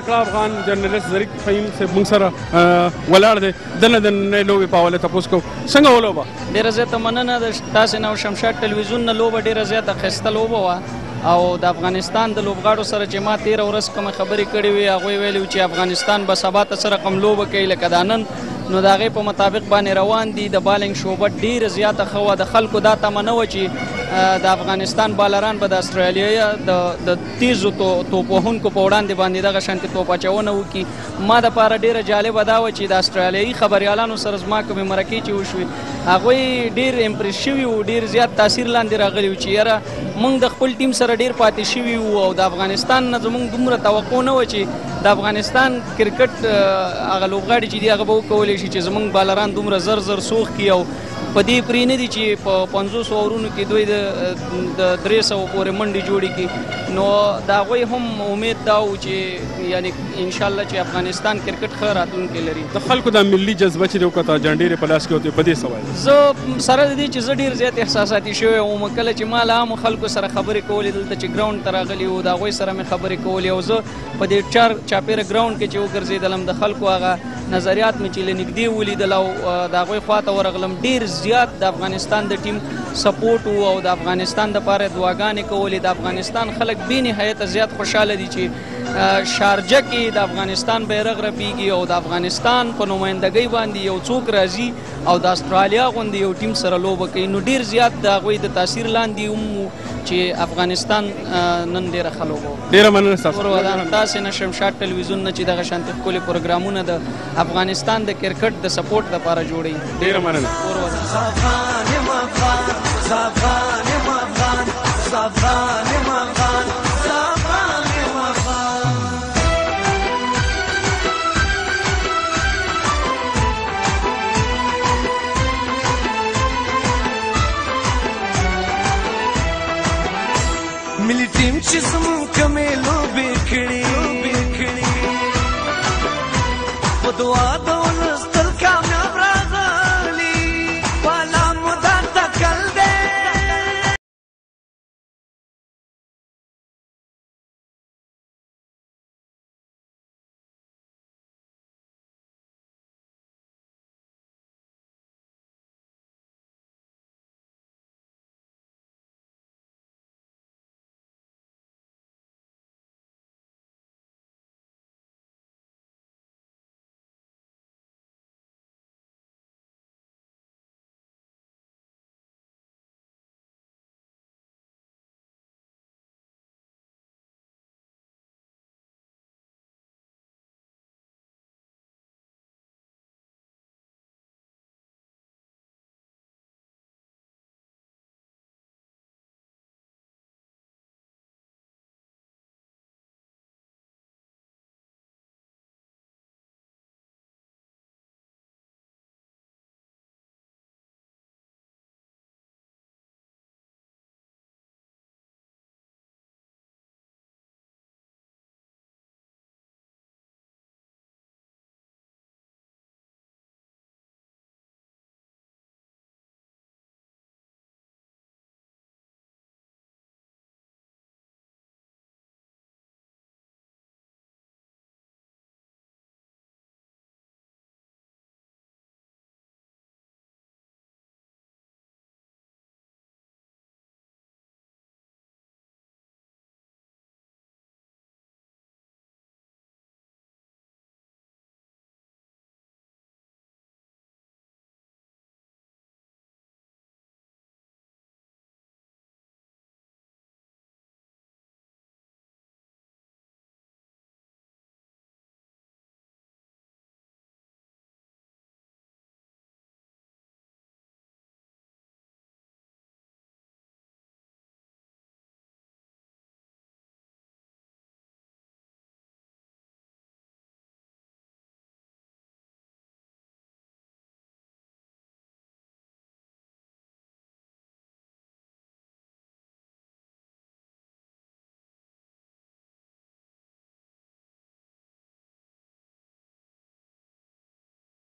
افغان جرنالست ظریف فهیم صاحب موږ سره ولاړ دی دنه د نننۍ لوبې په حواله تپوس کوو څنګه ولوبه ډېره زیاته مننه د تاسې نه او شمشاد ټلویزیون نه لوبه ډېره زیاته ښایسته لوبه وه او د افغانستان د لوبغاړو سره چې ما تېره ورځ کومه خبرې کړې وې هغوی ویلي وو چې افغانستان به سبا ته څه رقم لوبه کوي لکه دا نن نو د هغې په مطابق باندې روان دي د بالنګ شعبه ډېره زیاته ښه وه د خلکو دا تمه نه وه چې د افغانستان بالران به د استرالیا د تیزو توپ وهونکو په وړاندې باندې دغه شانتې توپ اچونه وکړي ما دپاره ډېره جالبه دا وه چې د استرالیایي خبریالانو سره زما کومې مرکې چې وشوې هغوی ډېر امپریس شوي وو ډېر زیات تاثیر لاندې راغلي وو چې یاره موږ د خپل ټیم سره ډېر پاتې شوي وو او د افغانستان نه زموږ دومره توقع نه وه چې د افغانستان کرکټ هغه لوبغاړي چې دي هغه به وکولی شي چې زموږ بالران دومره زر زر سوخ کړي او په دې پرې نه دي چې په 500 اورونو کې دوی د 300 پورې منډې جوړې کړي نو د هغوی هم امید دا و چې یعنی انشاءالله چې افغانستان کرکټ ښه راتلونکی لري د خلکو د ملي جذبه چې دی وکړه جنډې په لاس کې وتې په دې څه وایي زه سره د دې چې زه ډېر زیات احساساتي شوی وم کله چې ما له عامو خلکو سره خبرې کولې دلته چې ګراونډ ته راغلي وو د هغوی سره مې خبرې کولې او زه په دې چاپېره ګراونډ کې چې وګرځېدلم د خلکو هغه نظریات مې چې له نږدې ولیدل او د هغوی خواته ورغلم ډېر زیات د افغانستان د ټیم سپورټ وو او د افغانستان دپاره دعاګانې کولې د افغانستان خلک بې نهایته زیات خوشحاله دي چې شارجه کې د افغانستان بیرغ رپیږي او د افغانستان په نمایندګۍ باندې یو څوک راځي او د استرالیا غوندې یو ټیم سره لوبه کوي نو ډېر زیات د هغوی د تاثیر لاندې هم چې افغانستان نن ډېره ښه لوبه وه ډېره مننه ستاسو تاسې نه شمشاد ټلویزیون نه چې دغه شانتې ښکلي پروګرامونه د افغانستان د کرکټ د سپورټ لپاره جوړوي ډېره مننه زعفان یم افغان